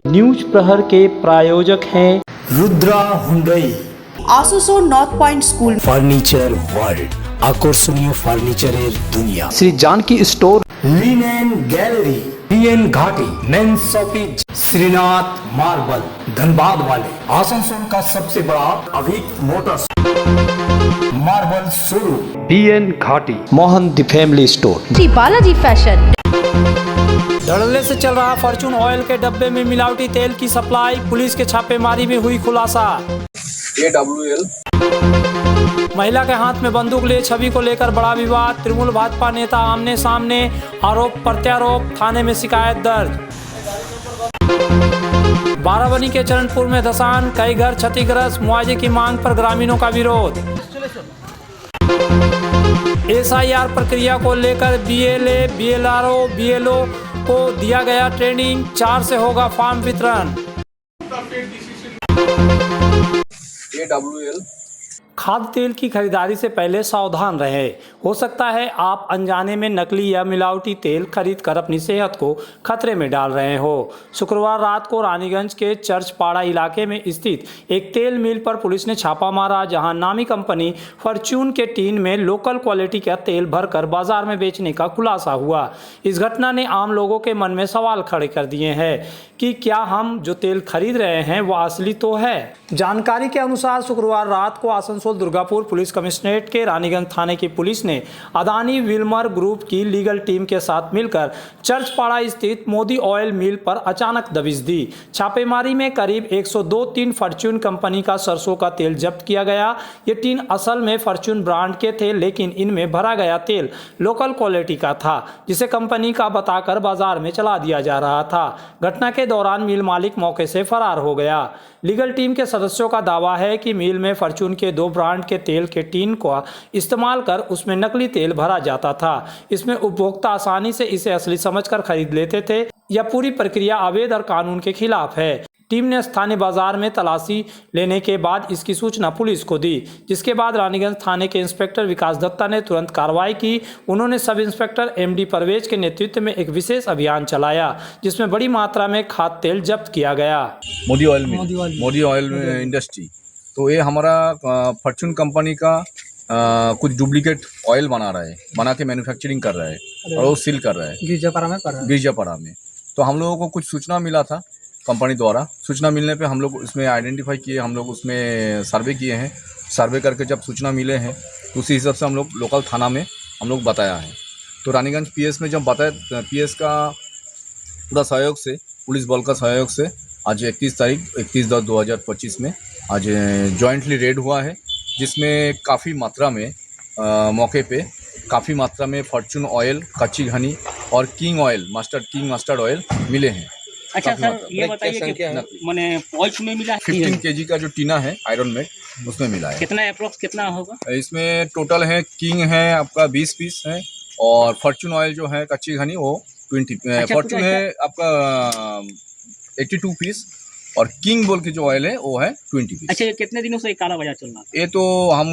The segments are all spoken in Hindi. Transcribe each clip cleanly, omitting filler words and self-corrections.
न्यूज प्रहर के प्रायोजक हैं रुद्रा हुंडई, आसोसो North point school, furniture world, আকর্ষণীয় ফার্নিচারের দুনিয়া, Shri Janaki store, linen gallery, BN Ghati, men's shopping, Shrinath marble, Dhanbad वाले, आसनसोल का सबसे बड़ा Abhik motors marble showroom, BN Ghati, Mohan the family store, Shri Balaji fashion. धड़ल्ले से चल रहा फॉर्चून ऑयल के डब्बे में मिलावटी तेल की सप्लाई, पुलिस के छापेमारी में हुई खुलासा। AWL महिला के हाथ में बंदूक लिए छवि को लेकर बड़ा विवाद, तृणमूल भाजपा नेता आमने सामने, आरोप प्रत्यारोप, थाने में शिकायत दर्ज। बाराबनी के चरणपुर में धसान, कई घर क्षतिग्रस्त, मुआवजे की मांग पर ग्रामीणों का विरोध। SIR प्रक्रिया को लेकर BLA, BLRO, BLO को दिया गया ट्रेनिंग, 4 से होगा फॉर्म वितरण। AWL खाद्य तेल की खरीदारी से पहले सावधान रहें। हो सकता है आप अनजाने में नकली या मिलावटी तेल खरीद कर अपनी सेहत को खतरे में डाल रहे हो। शुक्रवार रात को रानीगंज के चर्चपाड़ा इलाके में स्थित एक तेल मिल पर पुलिस ने छापा मारा, जहां नामी कंपनी फॉर्च्यून के टीन में लोकल क्वालिटी का तेल भरकर बाजार में बेचने का खुलासा हुआ। इस घटना ने आम लोगों के मन में सवाल खड़े कर दिए हैं कि क्या हम जो तेल खरीद रहे हैं वह असली तो है। जानकारी के अनुसार शुक्रवार रात को आसनसोल दुर्गापुर पुलिस कमिश्नरेट के रानीगंज थाने की पुलिस ने अदानी विल्मर ग्रुप की लीगल टीम के साथ मिलकर चर्चपाड़ा स्थित मोदी ऑयल मिल पर अचानक दबिश दी। छापेमारी में करीब 102 टीन फॉर्च्यून कंपनी का सरसों का तेल जब्त किया गया। ये टीन असल में फॉर्च्यून ब्रांड के थे, लेकिन इनमें भरा गया तेल लोकल क्वालिटी का था, जिसे कंपनी का बताकर बाजार में चला दिया जा रहा था। घटना के दौरान मिल मालिक मौके से फरार हो गया। लीगल टीम के सदस्यों का दावा है कि मिल में फॉर्च्यून के 2 ब्रांड के तेल के टीन को इस्तेमाल कर उसमें नकली तेल भरा जाता था। इसमें उपभोक्ता आसानी से इसे असली समझकर खरीद लेते थे। यह पूरी प्रक्रिया अवैध और कानून के खिलाफ है। टीम ने स्थानीय बाजार में तलाशी लेने के बाद इसकी सूचना पुलिस को दी, जिसके बाद रानीगंज थाने के इंस्पेक्टर विकास दत्ता ने तुरंत कार्रवाई की। उन्होंने सब इंस्पेक्टर MD परवेज के नेतृत्व में एक विशेष अभियान चलाया, जिसमें बड़ी मात्रा में खाद्य तेल जब्त किया गया। मोदी ऑयल इंडस्ट्री, तो ये हमारा फॉर्च्यून कंपनी का कुछ डुप्लीकेट ऑयल बना के मैन्युफैक्चरिंग कर रहा है और वो सील कर रहा है गिरजापाड़ा में। तो हम लोगों को कुछ सूचना मिला था कंपनी द्वारा। सूचना मिलने पे हम लोग उसमें आइडेंटिफाई किए, हम लोग उसमें सर्वे किए हैं। सर्वे करके जब सूचना मिले हैं तो उसी हिसाब से हम लोग लोकल थाना में हम लोग बताया है। तो रानीगंज PS में जब बताया, PS का पूरा सहयोग से, पुलिस बल का सहयोग से आज 31/10/2025 में आज जॉइंटली रेड हुआ है, जिसमें काफ़ी मात्रा में मौके पे काफ़ी मात्रा में फॉर्च्यून ऑयल, कच्ची घनी और किंग मस्टर्ड ऑयल मिले हैं। अच्छा सर, ये बताइए कि मैंने पॉइंट में मिला 15 kg का जो टीना है आयरन मेड, उसमें मिला है। कितना अप्रोक्स कितना होगा इसमें? टोटल है किंग है आपका 20 पीस है, और फॉर्च्यून ऑयल जो है कच्ची घनी वो 20। फॉर्च्यून है आपका 82 पीस और किंग बोल के जो ऑयल है वो है 20 पीस। अच्छा, ये कितने दिनों से काला बाजार चल रहा है? ये तो हम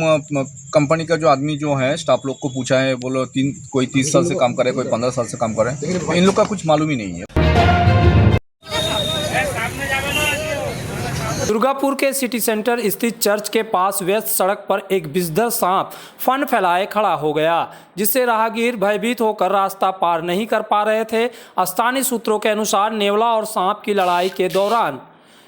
कंपनी का जो आदमी जो है स्टाफ लोग को पूछा है, बोलो कोई 30 साल से काम करे, कोई 15 साल से काम करे, तो इन लोग का कुछ मालूम ही नहीं है। दुर्गापुर के सिटी सेंटर स्थित चर्च के पास व्यस्त सड़क पर एक विषधर सांप फन फैलाए खड़ा हो गया, जिससे राहगीर भयभीत होकर रास्ता पार नहीं कर पा रहे थे। स्थानीय सूत्रों के अनुसार नेवला और सांप की लड़ाई के दौरान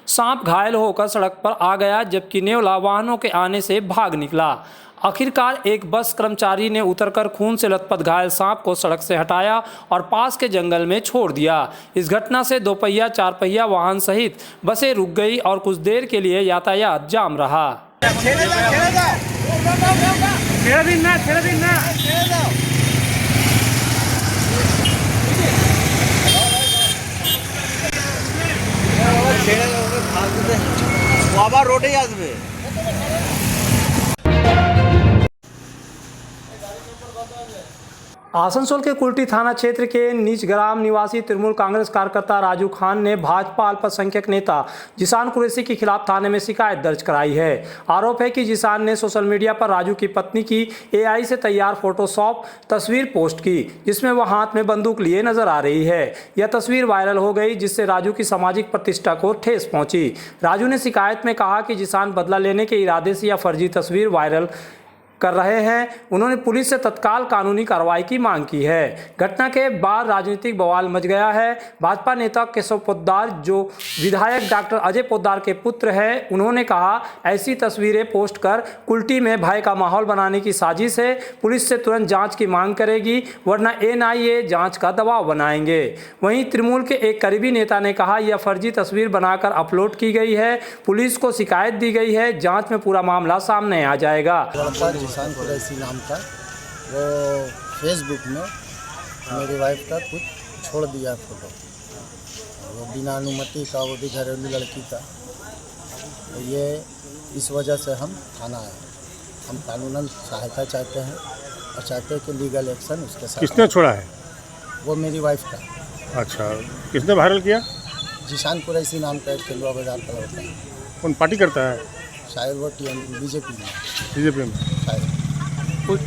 सांप घायल होकर सड़क पर आ गया, जबकि नेवला वाहनों के आने से भाग निकला। आखिरकार एक बस कर्मचारी ने उतरकर खून से लथपथ घायल सांप को सड़क से हटाया और पास के जंगल में छोड़ दिया। इस घटना से 2 पहिया 4 पहिया वाहन सहित बसें रुक गई और कुछ देर के लिए यातायात जाम रहा। आसनसोल के कुल्टी थाना क्षेत्र के निजग्राम निवासी तृणमूल कांग्रेस कार्यकर्ता राजू खान ने भाजपा अल्पसंख्यक नेता जिसान कुरैशी के खिलाफ थाने में शिकायत दर्ज कराई है। आरोप है कि जिसान ने सोशल मीडिया पर राजू की पत्नी की एआई से तैयार फोटोशॉप तस्वीर पोस्ट की, जिसमें वह हाथ में बंदूक लिए नजर आ रही है। यह तस्वीर वायरल हो गई, जिससे राजू की सामाजिक प्रतिष्ठा को ठेस पहुंची। राजू ने शिकायत में कहा कि जिसान बदला लेने के इरादे से यह फर्जी तस्वीर वायरल कर रहे हैं। उन्होंने पुलिस से तत्काल कानूनी कार्रवाई की मांग की है। घटना के बाद राजनीतिक बवाल मच गया है। भाजपा नेता केशव पोद्दार, जो विधायक डॉक्टर अजय पोद्दार के पुत्र हैं, उन्होंने कहा ऐसी तस्वीरें पोस्ट कर कुल्टी में भय का माहौल बनाने की साजिश है। पुलिस से तुरंत जांच की मांग करेगी, वरना एनआईए जांच का दबाव बनाएंगे। वहीं तृणमूल के एक करीबी नेता ने कहा यह फर्जी तस्वीर बनाकर अपलोड की गई है, पुलिस को शिकायत दी गई है, जांच में पूरा मामला सामने आ जाएगा। जिसान कुरैशी नाम का वो फेसबुक में मेरी वाइफ का कुछ छोड़ दिया फोटो, वो बिना अनुमति का, वो भी घरेलू लड़की का। तो ये इस वजह से हम थाना आए। हम कानूनन सहायता चाहते हैं और चाहते हैं कि लीगल एक्शन उसके साथ। किसने छोड़ा है? वो मेरी वाइफ का। अच्छा, किसने वायरल किया? जिसान कुरैशी नाम का एक केलवा बाजार का लड़का है। कौन पार्टी करता है? शायद वो बीजेपी बीजेपी में। शायद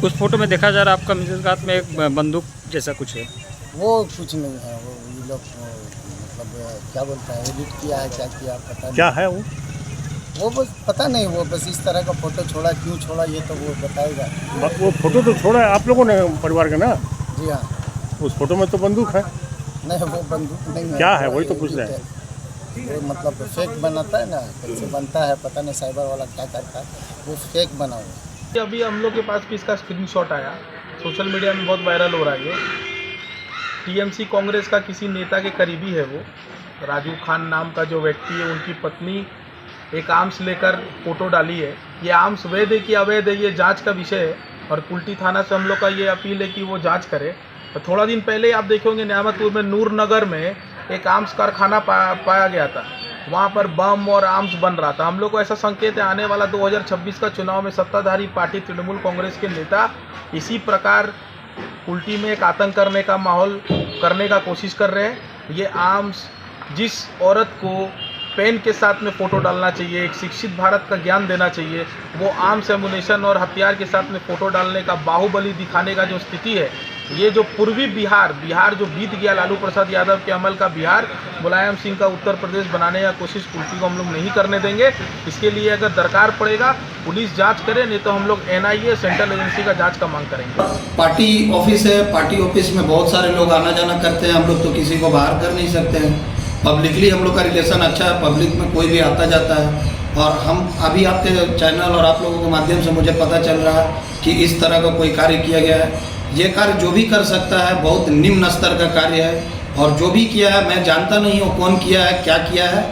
उस फोटो में देखा जा रहा है आपका मिसेज के हाथ में एक बंदूक जैसा कुछ है। वो कुछ नहीं है, वो ये लोग मतलब क्या बोलता है, एडिट किया है, क्या किया पता नहीं। क्या है वो बस पता नहीं, वो बस इस तरह का फोटो छोड़ा, क्यों छोड़ा ये तो वो बताएगा। वो फोटो तो छोड़ा है आप लोगों ने, परिवार का ना? जी हाँ। उस फोटो में तो बंदूक है। नहीं, वो बंदूक नहीं है। क्या है वही तो पूछ रहे हैं। वो मतलब फेक बनाता है ना, कैसे बनता है पता नहीं, साइबर वाला क्या करता है, वो फेक बना हुआ। अभी हम लोग के पास भी इसका स्क्रीनशॉट आया, सोशल मीडिया में बहुत वायरल हो रहा है। ये टीएमसी कांग्रेस का किसी नेता के करीबी है, वो राजू खान नाम का जो व्यक्ति है, उनकी पत्नी एक आर्म्स लेकर फोटो डाली है। ये आर्म्स वैध है कि अवैध है, ये जांच का विषय है और कुल्टी थाना से हम लोग का ये अपील है कि वो जांच करे। तो थोड़ा दिन पहले आप देखेंगे न्यामतपुर में नूर नगर में एक आर्म्स कारखाना पाया गया था, वहाँ पर बम और आर्म्स बन रहा था। हम लोग को ऐसा संकेत है आने वाला 2026 का चुनाव में सत्ताधारी पार्टी तृणमूल कांग्रेस के नेता इसी प्रकार कुल्टी में एक आतंक करने का माहौल करने का कोशिश कर रहे हैं। ये आर्म्स, जिस औरत को पेन के साथ में फ़ोटो डालना चाहिए, एक शिक्षित भारत का ज्ञान देना चाहिए, वो आर्म्स एमुनेशन और हथियार के साथ में फ़ोटो डालने का, बाहुबली दिखाने का जो स्थिति है, ये जो पूर्वी बिहार जो बीत गया लालू प्रसाद यादव के अमल का बिहार, मुलायम सिंह का उत्तर प्रदेश बनाने का कोशिश कुल्टी को हम लोग नहीं करने देंगे। इसके लिए अगर दरकार पड़ेगा पुलिस जांच करे, नहीं तो हम लोग एनआईए सेंट्रल एजेंसी का जांच का मांग करेंगे। पार्टी ऑफिस है, पार्टी ऑफिस में बहुत सारे लोग आना जाना करते हैं, हम लोग तो किसी को बाहर कर नहीं सकते हैं। पब्लिकली हम लोग का रिलेशन अच्छा है, पब्लिक में कोई भी आता जाता है। और हम अभी आपके चैनल और आप लोगों के माध्यम से मुझे पता चल रहा है कि इस तरह का कोई कार्य किया गया है। ये कार्य जो भी कर सकता है बहुत निम्न स्तर का कार्य है, और जो भी किया है मैं जानता नहीं हूँ कौन किया है, क्या किया है,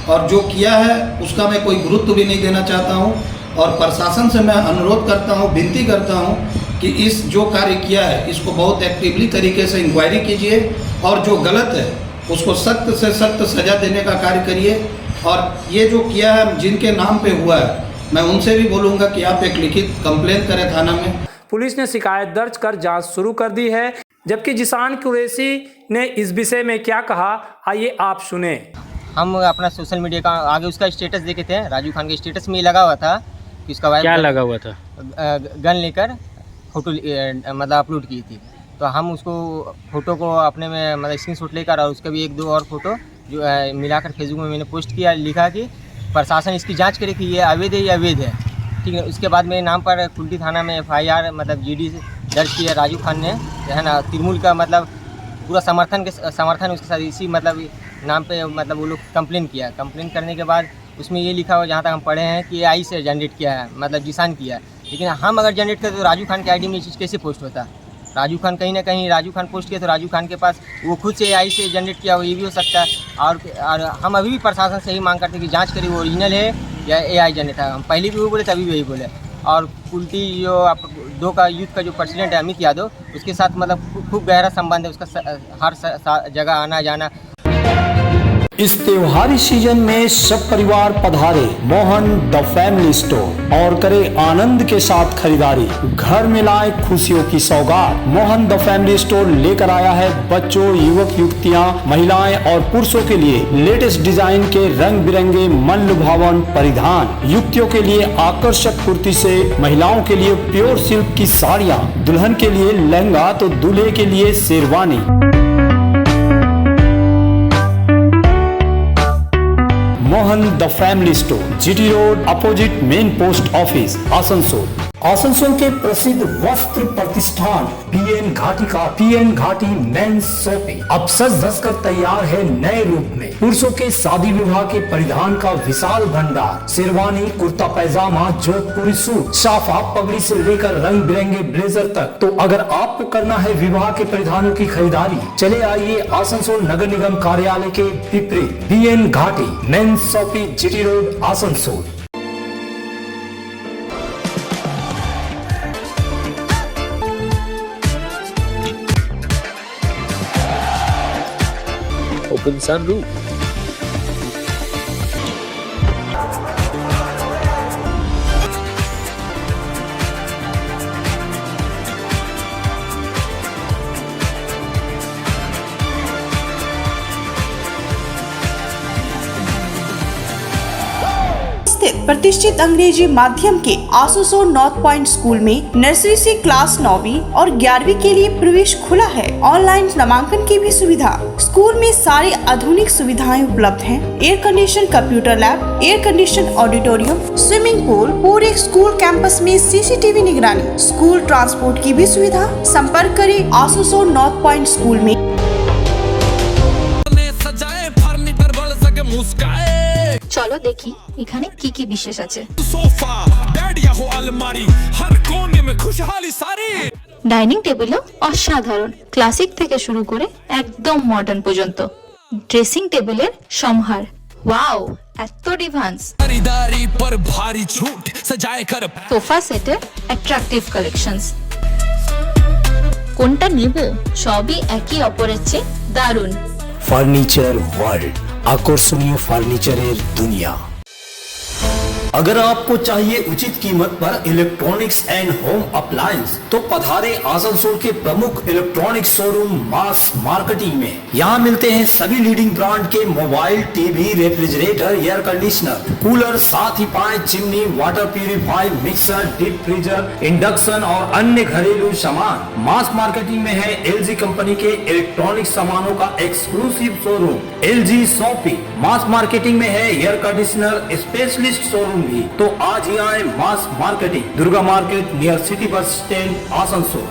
और जो किया है उसका मैं कोई गुरुत्व भी नहीं देना चाहता हूँ। और प्रशासन से मैं अनुरोध करता हूँ, विनती करता हूँ कि इस जो कार्य किया है इसको बहुत एक्टिवली तरीके से इंक्वायरी कीजिए, और जो गलत है उसको सख्त से सख्त सज़ा देने का कार्य करिए। और ये जो किया है जिनके नाम पे हुआ है, मैं उनसे भी बोलूँगा कि आप एक लिखित कंप्लेंट करें थाना में। पुलिस ने शिकायत दर्ज कर जांच शुरू कर दी है, जबकि जिसान कुरैशी ने इस विषय में क्या कहा, आइए आप सुने। हम अपना सोशल मीडिया का आगे उसका स्टेटस देखे थे, राजू खान के स्टेटस में लगा हुआ था कि उसका वाइफ क्या लगा हुआ था? गन लेकर फोटो मतलब अपलोड की थी। तो हम उसको फोटो को अपने में मतलब स्क्रीनशॉट लेकर और उसका भी एक दो और फोटो जो मिलाकर फेसबुक में मैंने पोस्ट किया, लिखा कि प्रशासन इसकी जाँच करे कि ये अवैध है या अवैध है। ठीक है, उसके बाद मेरे नाम पर कुल्टी थाना में FIR मतलब GD दर्ज किया। राजू खान ने जो है ना तृणमूल का मतलब पूरा समर्थन उसके साथ इसी मतलब नाम पे मतलब वो लोग कंप्लेन किया। कंप्लेन करने के बाद उसमें ये लिखा हुआ जहाँ तक हम पढ़े हैं कि AI से जनरेट किया है, मतलब जिसान किया है। लेकिन हम अगर जनरेट करें तो राजू खान के ID में ये चीज़ कैसे पोस्ट होता? राजू खान कहीं ना कहीं राजू खान पोस्ट किया तो राजू खान के पास वो खुद से AI से जनरेट किया हो, ये भी हो सकता है। और हम अभी भी प्रशासन से ही मांग करते हैं कि जांच करिए वो ओरिजिनल है या AI जनरेट है। हम पहले भी वही बोले, तभी भी वही बोले। और कुल्टी जो आप 2 का यूथ का जो प्रेसिडेंट है अमित यादव, उसके साथ मतलब खूब गहरा संबंध है उसका, हर जगह आना जाना। इस त्योहारी सीजन में सब परिवार पधारे मोहन द फैमिली स्टोर और करे आनंद के साथ खरीदारी। घर में लाए खुशियों की सौगात। मोहन द फैमिली स्टोर लेकर आया है बच्चों, युवक युवतियां, महिलाएं और पुरुषों के लिए लेटेस्ट डिजाइन के रंग बिरंगे मन लुभावन परिधान। युवतियों के लिए आकर्षक कुर्ती से, महिलाओं के लिए प्योर सिल्क की साड़ियाँ, दुल्हन के लिए लहंगा तो दूल्हे के लिए sherwani. Mohan the family store, GT road, opposite main post office, Asansol. Asansol के प्रसिद्ध वस्त्र प्रतिष्ठान पीएन घाटी का पीएन घाटी मेंस शॉपिंग अब सज धज कर तैयार है नए रूप में। पुरुषों के शादी विवाह के परिधान का विशाल भंडार, शेरवानी, कुर्ता पैजामा, जोधपुरी सूट, साफा, पगड़ी से लेकर रंग बिरंगे ब्लेजर तक। तो अगर आपको करना है विवाह के परिधानों की खरीदारी, चले आइए आसनसोल नगर निगम कार्यालय के विपरीत पीएन घाटी men's shopping, GT road, Asansol. Open sunroof. प्रतिष्ठित अंग्रेजी माध्यम के आसनसोल नॉर्थ पॉइंट स्कूल में नर्सरी से क्लास 9वीं और 11वीं के लिए प्रवेश खुला है। ऑनलाइन नामांकन की भी सुविधा। स्कूल में सारी आधुनिक सुविधाएं उपलब्ध हैं। Air condition computer lab, air condition auditorium, swimming pool, पूरे स्कूल कैंपस में सीसीटीवी निगरानी, स्कूल ट्रांसपोर्ट की भी सुविधा। संपर्क करें आसनसोल नॉर्थ पॉइंट स्कूल में। চলো দেখি এখানে কি কি বিশেষ আছে। ডাইনিং টেবিলও অসাধারণ, ক্লাসিক থেকে শুরু করে একদম মডার্ন পর্যন্ত। ড্রেসিং টেবিলের সম্ভার, ওয়াও, এত ডিভান্স। সোফা সেটের অ্যাট্রাকটিভ কালেকশনস। কোনটা নেব? সবই একে অপরের চেয়ে দারুণ। ফার্নিচার ওয়ার্ল্ড, आकर्षणीय फर्नीचर दुनिया। अगर आपको चाहिए उचित कीमत पर इलेक्ट्रॉनिक्स एंड होम अप्लायंस, तो पधारे आसनसोल के प्रमुख इलेक्ट्रॉनिक्स शोरूम मास मार्केटिंग में। यहाँ मिलते हैं सभी लीडिंग ब्रांड के mobile, TV, refrigerator, air conditioner, cooler, साथ ही पाए chimney, water purifier, mixer, deep freezer, induction और अन्य घरेलू सामान। मास मार्केटिंग में है LG कंपनी के इलेक्ट्रॉनिक सामानों का एक्सक्लूसिव शोरूम LG शॉपिंग। मास मार्केटिंग में है एयर कंडीशनर स्पेशलिस्ट शोरूम भी। तो आज ही आए mass marketing, Durga market near city bus stand, Asansol.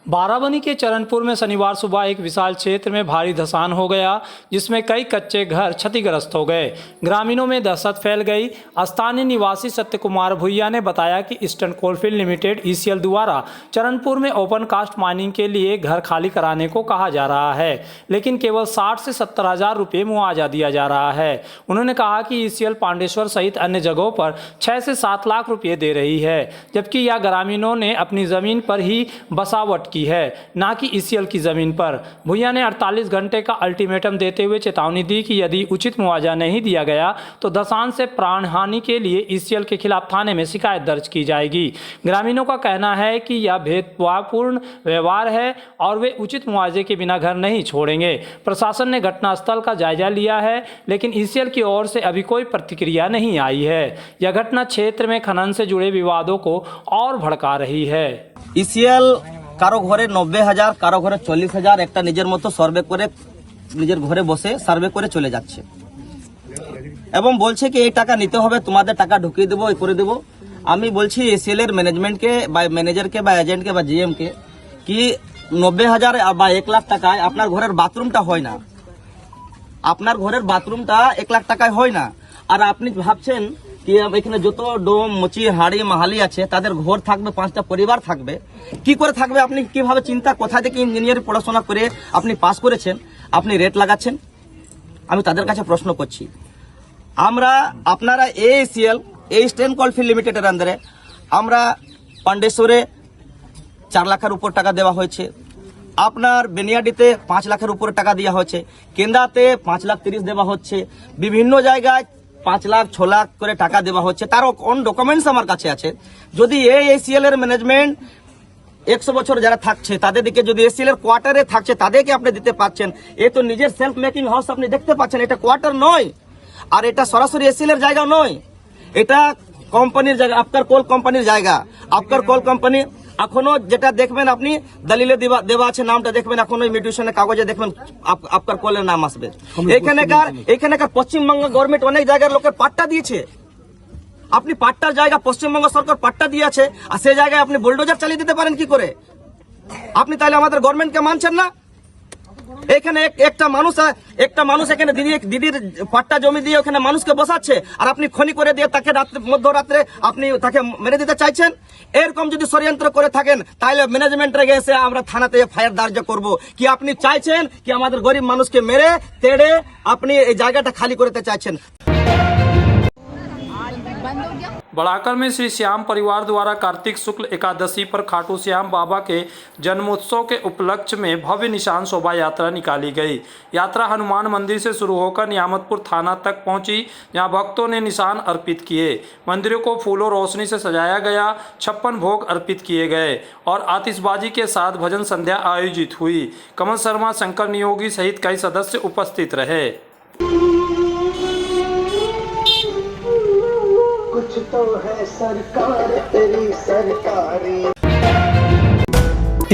Barabani के चरणपुर में शनिवार सुबह एक विशाल क्षेत्र में भारी धसान हो गया, जिसमें कई कच्चे घर क्षतिग्रस्त हो गए। ग्रामीणों में दहशत फैल गई। स्थानीय निवासी सत्य कुमार भुइया ने बताया कि ईस्टर्न कोलफील्ड लिमिटेड ECL द्वारा चरणपुर में ओपन कास्ट माइनिंग के लिए घर खाली कराने को कहा जा रहा है, लेकिन केवल 60 से 70 हजार रुपये मुआवजा दिया जा रहा है। उन्होंने कहा कि ECL पांडेश्वर सहित अन्य जगहों पर 6 से 7 लाख रुपये दे रही है, जबकि यह ग्रामीणों ने अपनी जमीन पर ही बसावट की है, ना कि ECL की जमीन पर। भुइया ने 48 घंटे का अल्टीमेटम देते हुए चेतावनी दी कि यदि उचित मुआवजा नहीं दिया गया तो धसान से प्राण हानि के लिए ECL के खिलाफ थाने में शिकायत दर्ज की जाएगी। ग्रामीणों का कहना है कि यह भेदभावपूर्ण व्यवहार है और वे उचित मुआवजे के बिना घर नहीं छोड़ेंगे। प्रशासन ने घटनास्थल का जायजा लिया है, लेकिन ECL की ओर से अभी कोई प्रतिक्रिया नहीं आई है। यह घटना क्षेत्र में खनन से जुड़े विवादों को और भड़का रही है। ECL কারো ঘরে 90,000, কারো ঘরে 40,000 একটা নিজের মতো সার্ভে করে নিজের ঘরে বসে সার্ভে করে চলে যাচ্ছে এবং বলছে কি এই টাকা নিতে হবে, তোমাদের টাকা ঢুকিয়ে দেবো, এই করে দেবো। আমি বলছি ECL এর ম্যানেজমেন্টকে বা ম্যানেজারকে বা এজেন্টকে বা GM কে কি 90,000 বা 1 লাখ টাকায় আপনার ঘরের বাথরুমটা হয় না, আপনার ঘরের বাথরুমটা 1 লাখ টাকায় হয় না। আর আপনি ভাবছেন কি এখানে যত ডোম, মুচি, হাড়ি, মাহালি আছে তাদের ঘর থাকবে, 5টা পরিবার থাকবে, কি করে থাকবে? আপনি কিভাবে চিন্তা, কোথা থেকে ইঞ্জিনিয়ারিং পড়াশোনা করে আপনি পাস করেছেন, আপনি রেট লাগাচ্ছেন? আমি তাদের কাছে প্রশ্ন করছি। আমরা আপনারা ECL ইস্টার্ন কোলফিল্ড লিমিটেডের আন্ডারে আমরা পান্ডেশ্বরে 4 লাখের উপর টাকা দেওয়া হয়েছে। আপনার বেনিয়াডিতে 5 লাখের উপরে টাকা দেওয়া হচ্ছে, কেন্দ্রাতে 5,30,000 দেওয়া হচ্ছে, বিভিন্ন জায়গায় 5 লাখ 6 লাখ করে টাকা দেওয়া হচ্ছে। তার কোন ডকুমেন্টস আমার কাছে আছে। যদি AACL এর ম্যানেজমেন্ট 100 বছর যারা থাকছে তাদের দিকে, যদি ACL এর কোয়ার্টারে থাকছে তাদেরকে আপনি দিতে পারছেন, এ তো নিজের সেলফ মেকিং হাউস আপনি দেখতে পাচ্ছেন, এটা কোয়ার্টার নয় আর এটা সরাসরি ACL এর জায়গা নয়, এটা কোম্পানির জায়গা, আপনার কোল কোম্পানির জায়গা। আপনার কোল কোম্পানি এখনো যেটা দেখবেন আপনি দলিলে দেওয়া আছে, নামটা দেখবেন এখনো মিউটেশনের কাগজে দেখবেন আপনার কোলের নাম আসবে। এখানকার পশ্চিমবঙ্গ গভর্নমেন্ট অনেক জায়গার লোকের পাট্টা দিয়েছে, আপনি পাট্টার জায়গা পশ্চিমবঙ্গ সরকার পাট্টা দিয়েছে আর সেই জায়গায় আপনি বুলডোজার চালিয়ে দিতে পারেন কি করে? আপনি তাহলে আমাদের গভর্নমেন্টকে মানছেন না? এখানে একটা মানুষ এখানে দিদির পাট্টা জমি দিয়ে ওখানে মানুষকে বসাচ্ছে আর আপনি খনি করে দিয়ে তাকে মধ্যরাত্রে আপনি তাকে মেরে দিতে চাইছেন। এরকম যদি ষড়যন্ত্র করে থাকেন তাহলে ম্যানেজমেন্ট রেগে এসে আমরা থানাতে ফায়ার দার্জ করব। কি আপনি চাইছেন কি আমাদের গরিব মানুষকে মেরে তেড়ে আপনি এই জায়গাটা খালি করতে চাইছেন? बढ़ाकर में श्री श्याम परिवार द्वारा कार्तिक शुक्ल एकादशी पर खाटू श्याम बाबा के जन्मोत्सव के उपलक्ष्य में भव्य निशान शोभा यात्रा निकाली गई। यात्रा हनुमान मंदिर से शुरू होकर नियामतपुर थाना तक पहुंची, जहां भक्तों ने निशान अर्पित किए। मंदिरों को फूलों रोशनी से सजाया गया, 56 भोग अर्पित किए गए और आतिशबाजी के साथ भजन संध्या आयोजित हुई। कमल शर्मा, शंकर नियोगी सहित कई सदस्य उपस्थित रहे। कुछ तो है सरकार तेरी सरकारी।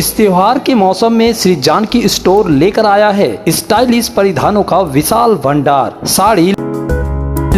इस त्योहार के मौसम में श्री जानकी स्टोर लेकर आया है स्टाइलिश परिधानों का विशाल भंडार। साड़ी,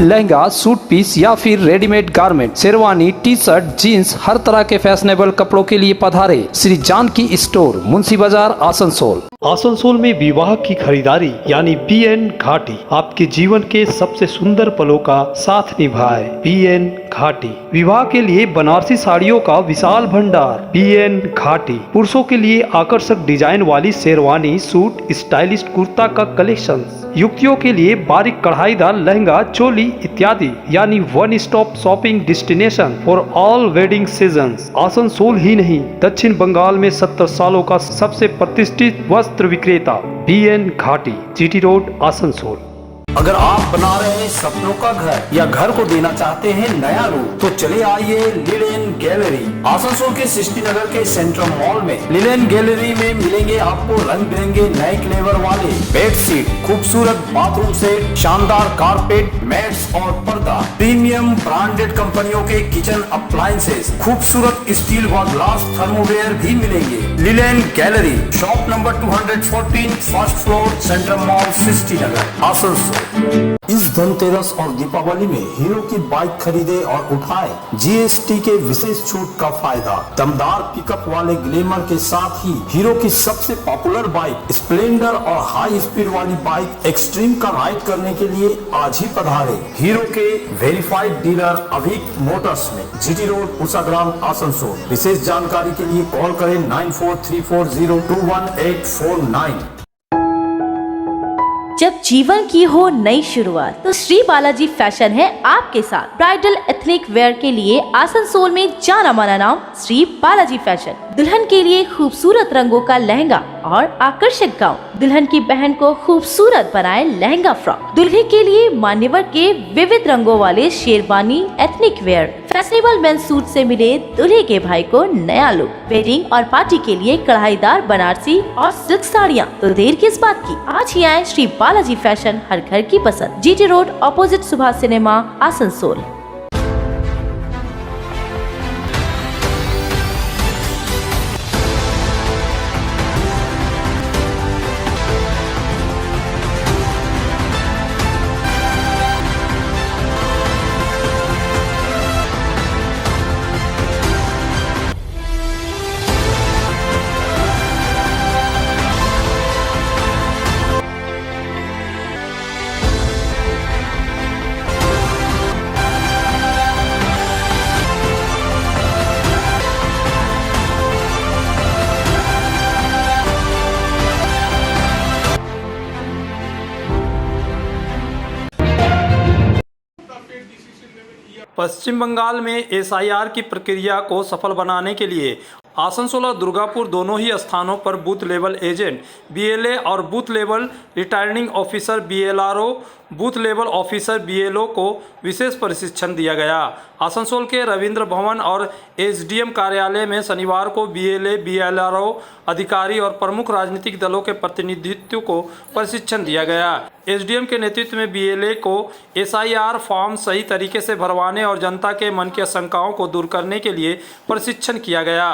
लहंगा, सूट पीस या फिर readymade garment, sherwani, T shirt, jeans, हर तरह के फैशनेबल कपड़ों के लिए पधारे श्री जानकी स्टोर, मुंशी बाजार, आसनसोल। आसनसोल में विवाह की खरीदारी यानी BN घाटी आपके जीवन के सबसे सुंदर पलों का साथ निभाए। BN घाटी विवाह के लिए बनारसी साड़ियों का विशाल भंडार। BN घाटी पुरुषों के लिए आकर्षक डिजाइन वाली शेरवानी, सूट, स्टाइलिश कुर्ता का कलेक्शन, युवतियों के लिए बारीक कढ़ाईदार लहंगा, चोली इत्यादि, यानी one stop shopping destination for all wedding seasons. Asansol ही नहीं, दक्षिण बंगाल में 70 सालों का सबसे प्रतिष्ठित वस्त्र विक्रेता BN घाटी, GT रोड, आसनसोल। अगर आप बना रहे हैं सपनों का घर या घर को देना चाहते हैं नया रूप, तो चले आइए लिलेन गैलरी। आसनसोल के सृष्टि नगर के सेंट्रल मॉल में लिलेन गैलरी में मिलेंगे आपको रंग बिरंगे नए फ्लेवर वाले बेडशीट, खूबसूरत बाथरूम सेट, शानदार कारपेट, मैट्स और पर्दा, प्रीमियम ब्रांडेड कंपनियों के किचन अप्लायंसेस, खूबसूरत स्टील व ग्लास थर्मोवेयर भी मिलेंगे। Linen gallery, shop number 214, first floor, central mall, Srishti Nagar, Asansol. इस धनतेरस और दीपावली में हीरो की बाइक खरीदे और उठाए GST के विशेष छूट का फायदा। दमदार पिकअप वाले ग्लैमर के साथ ही हीरो की सबसे पॉपुलर बाइक स्प्लेंडर और हाई स्पीड वाली बाइक एक्सट्रीम का राइड करने के लिए आज ही पधारे हीरो के वेरीफाइड डीलर अभिक मोटर्स में, GT रोड, उषाग्राम, आसनसोल। विशेष जानकारी के लिए कॉल करें 9434021849। जब जीवन की हो नई शुरुआत तो श्री बालाजी फैशन है आपके साथ। ब्राइडल एथनिक वेयर के लिए आसनसोल में जाना माना नाम श्री बालाजी फैशन। दुल्हन के लिए खूबसूरत रंगों का लहंगा और आकर्षक गाउन, दुल्हन की बहन को खूबसूरत बनाए लहंगा फ्रॉक, दुल्हे के लिए मान्यवर के विविध रंगों वाले sherwani, ethnic wear, fashionable men's suit से मिले दूल्हे के भाई को नया लुक, वेडिंग और पार्टी के लिए कढ़ाईदार बनारसी और सिल्क साड़ियाँ। तो देर किस बात की, आज ही आए श्री बालाजी फैशन, हर घर की पसंद, GT road, opposite Subhash cinema, Asansol. पश्चिम बंगाल में SIR की प्रक्रिया को सफल बनाने के लिए आसनसोल और दुर्गापुर दोनों ही स्थानों पर बूथ लेवल एजेंट बीएलए और booth level returning officer BLRO booth level officer BLO को विशेष प्रशिक्षण दिया गया। आसनसोल के रविंद्र भवन और एसडीएम कार्यालय में शनिवार को बीएलए बीएलआरओ अधिकारी और प्रमुख राजनीतिक दलों के प्रतिनिधित्व को प्रशिक्षण दिया गया। एसडीएम के नेतृत्व में बीएलए को एसआईआर फॉर्म सही तरीके से भरवाने और जनता के मन की आशंकाओं को दूर करने के लिए प्रशिक्षण किया गया।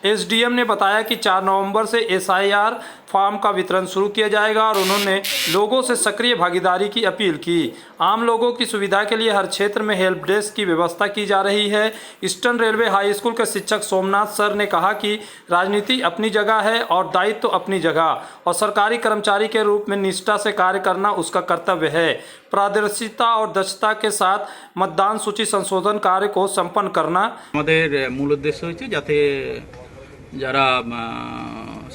एसडीएम ने बताया कि 4 नवंबर से एसआईआर फॉर्म का वितरण शुरू किया जाएगा और उन्होंने लोगों से सक्रिय भागीदारी की अपील की। आम लोगों की सुविधा के लिए हर क्षेत्र में हेल्प डेस्क की व्यवस्था की जा रही है। ईस्टर्न रेलवे हाई स्कूल के शिक्षक सोमनाथ सर ने कहा कि राजनीति अपनी जगह है और दायित्व अपनी जगह और सरकारी कर्मचारी के रूप में निष्ठा से कार्य करना उसका कर्तव्य है। पारदर्शिता और दक्षता के साथ मतदान सूची संशोधन कार्य को संपन्न करना हमारे मूल उद्देश्य হচ্ছে যাতে যারা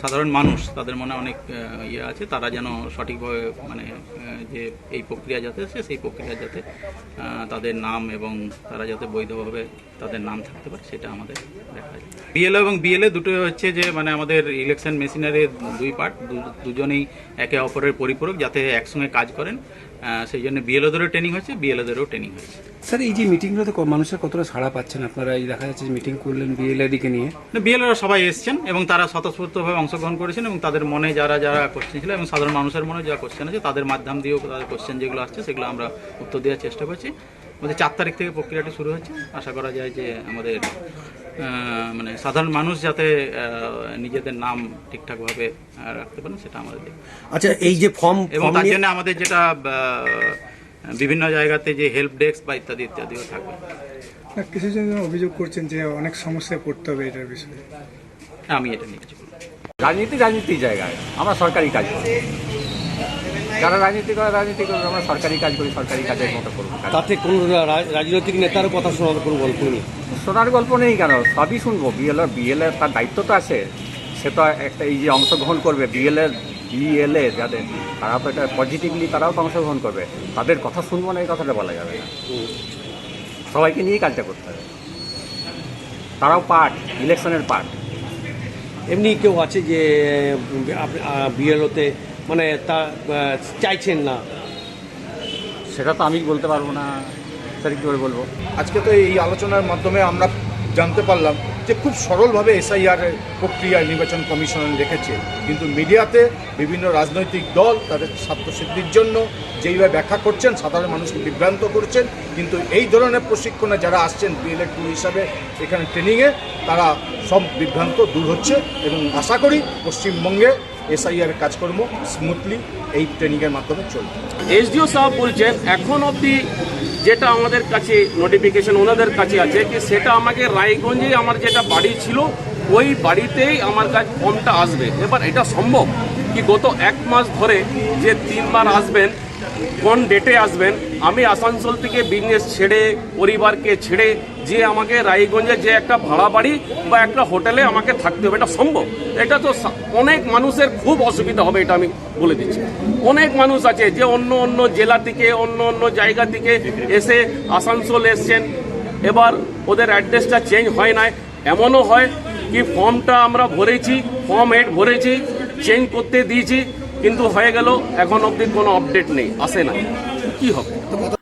সাধারণ মানুষ তাদের মনে অনেক ইয়ে আছে তারা যেন সঠিকভাবে মানে যে এই প্রক্রিয়া যাতে আছে সেই প্রক্রিয়া যাতে তাদের নাম এবং তারা যাতে বৈধভাবে তাদের নাম থাকতে পারে সেটা আমাদের দেখা যায়। বিএলও এবং বিএলএ দুটো হচ্ছে যে মানে আমাদের ইলেকশন মেশিনারির দুই পার্ট দুজনেই একে অপরের পরিপূরক যাতে একসঙ্গে কাজ করেন সেই জন্য বিএলওদেরও ট্রেনিং হচ্ছে বিএলওদেরও ট্রেনিং হচ্ছে। স্যার এই যে মিটিংগুলোতে মানুষের কতটা সাড়া পাচ্ছেন আপনারা? এই দেখা যাচ্ছে মিটিং করলেন বিএলএডিকে নিয়ে, বিএলওরা সবাই এসেছেন এবং তারা স্বতঃস্ফূর্তভাবে অংশগ্রহণ করেছেন এবং তাদের মনে যারা যারা কোশ্চেন ছিল এবং সাধারণ মানুষের মনে যা কোশ্চেন আছে তাদের মাধ্যম দিয়েও তাদের কোশ্চেন যেগুলো আসছে সেগুলো আমরা উত্তর দেওয়ার চেষ্টা করছি। আমাদের 4 তারিখ থেকে প্রক্রিয়াটি শুরু হচ্ছে। আশা করা যায় যে আমাদের মানে সাধারণ মানুষ যাতে নিজেদের নাম ঠিকঠাকভাবে রাখতে পারেন সেটা আমাদের। আচ্ছা এই যে ফর্ম এবং তার জন্য আমাদের যেটা বিভিন্ন জায়গাতে যে হেল্প ডেস্ক বা ইত্যাদি ইত্যাদিও থাকবে। কিছু জন অভিযোগ করছেন যে অনেক সমস্যায় পড়তে হবে এটার বিষয়ে। আমি এটা নিয়ে কিছু রাজনীতির জায়গায় আমরা সরকারি কাজ করি, যারা রাজনীতি করে আমরা সরকারি কাজ করি, সরকারি কাজের মতো করবো। তাতে কোন রাজনৈতিক নেতারও কথা শোনার কোনো গল্প নেই? শোনার গল্প নেই কেন, সবই শুনবো। বিএলএ তার দায়িত্ব তো আছে, সে তো একটা এই যে অংশগ্রহণ করবে বিএলএ যাদের তারা তো এটা পজিটিভলি তারাও তো অংশগ্রহণ করবে, তাদের কথা শুনবো না এই কথাটা বলা যাবে না। সবাইকে নিয়েই কাজটা করতে হবে, তারাও পার্ট, ইলেকশনের পার্ট। এমনি কেউ আছে যে বিএলওতে মানে তা চাইছেন না, সেটা তো আমি বলতে পারবো না, স্যার কী করে বলবো। আজকে তো এই আলোচনার মাধ্যমে আমরা জানতে পারলাম যে খুব সরলভাবে এসআইআর প্রক্রিয়া নির্বাচন কমিশন রেখেছে, কিন্তু মিডিয়াতে বিভিন্ন রাজনৈতিক দল তাদের স্বার্থসিদ্ধির জন্য যেইভাবে ব্যাখ্যা করছেন সাধারণ মানুষকে বিভ্রান্ত করছেন। কিন্তু এই ধরনের প্রশিক্ষণে যারা আসছেন বিএলএ টু হিসাবে এখানে ট্রেনিংয়ে, তারা সব বিভ্রান্ত দূর হচ্ছে এবং আশা করি পশ্চিমবঙ্গে এসআইআর কাজকর্ম স্মুথলি এই ট্রেনিংয়ের মাধ্যমে চলবে। এসডিও সাহেব বলছেন এখন অবধি যেটা আমাদের কাছে নোটিফিকেশন ওনাদের কাছে আছে কি সেটা আমাকে রায়গঞ্জে আমার যেটা বাড়ি ছিল ওই বাড়িতেই আমার কাছে ফর্মটা আসবে। এবার এটা সম্ভব কি গত 1 মাস ধরে যে 3 বার আসবেন, কোন ডেটে আসবেন, আমি আসানসোল থেকে বিজনেস ছেড়ে পরিবারকে ছেড়ে যে আমাকে রায়গঞ্জে যে একটা ভাড়া বাড়ি বা একটা হোটেলে আমাকে থাকতে হবে, এটা সম্ভব? এটা তো অনেক মানুষের খুব অসুবিধা হবে, এটা আমি বলে দিচ্ছি। অনেক মানুষ আছে যে অন্য অন্য জেলা থেকে অন্য অন্য জায়গা থেকে এসে আসানসোল এসছেন, এবার ওদের অ্যাড্রেসটা চেঞ্জ হয় না। এমনও হয় কি ফর্মটা আমরা ভরেছি, ফর্ম 8 ভরেছি, চেঞ্জ করতে দিয়েছি, কিন্তু হয়ে গেল এখন অবধি কোনো আপডেट नहीं, আসে না, কি হবে?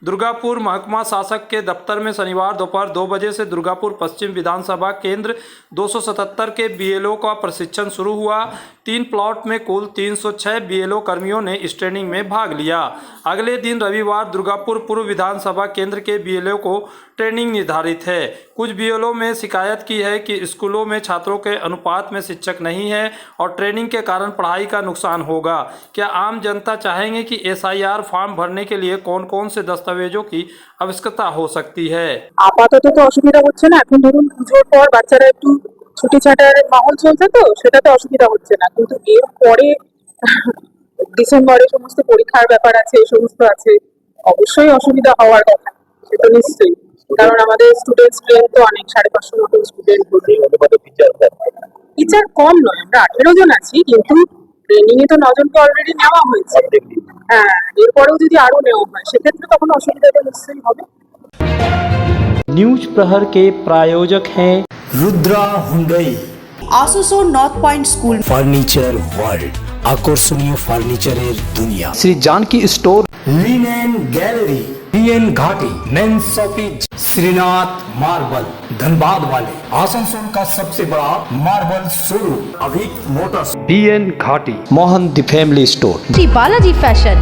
दुर्गापुर महकमा शासक के दफ्तर में शनिवार दोपहर 2 बजे से दुर्गापुर पश्चिम विधानसभा केंद्र 277 के बीएलओ का प्रशिक्षण शुरू हुआ। 3 प्लॉट में कुल 306 बीएलओ कर्मियों ने इस ट्रेनिंग में भाग लिया। अगले दिन रविवार दुर्गापुर पूर्व विधानसभा केंद्र के बीएलओ को ट्रेनिंग निर्धारित है। कुछ बीएलओ में शिकायत की है कि स्कूलों में छात्रों के अनुपात में शिक्षक नहीं है और ट्रेनिंग के कारण पढ़ाई का नुकसान होगा। क्या आम जनता चाहेंगे कि एसआईआर फॉर्म भरने के लिए कौन कौन से दस्तावेजों की आवश्यकता हो सकती है? আপাতত তো অসুবিধা হচ্ছে না, এখন ধরুন পুজোর পর বাচ্চারা একটু ছুটি ছাটার মাহল চলছে, তো সেটাতে অসুবিধা হচ্ছে না, কিন্তু এর পরে ডিসেম্বরে সমস্ত পরীক্ষার ব্যাপার আছে, এই সমস্ত আছে, অবশ্যই অসুবিধা হওয়ার কথা, সেটা নিশ্চয়ই। কারণ আমাদের স্টুডেন্ট স্ট্রেংথ তো অনেক, 550 মতো স্টুডেন্ট, টিচার কম নয়, আমরা 18 জন আছি, কিন্তু ট্রেনিং এ তো 9 জনকে অলরেডি নেওয়া হয়েছে। হ্যাঁ, এরপরেও যদি আরো নেওয়া হয় সেক্ষেত্রে তখন অসুবিধাটা নিশ্চয়ই হবে। न्यूज प्रहर के प्रायोजक हैं रुद्रा हुंडई, आसुसोर North point school. Furniture world, আকর্ষণীয় ফার্নিচারের দুনিয়া। Shri Janaki store, linen gallery, PN घाटी, men's shopping, Shrinath marble, Dhanbad वाले, आसनसोल का सबसे बड़ा marble showroom, Abhik motors, BN Ghati, Mohan the family store, Shri Balaji fashion,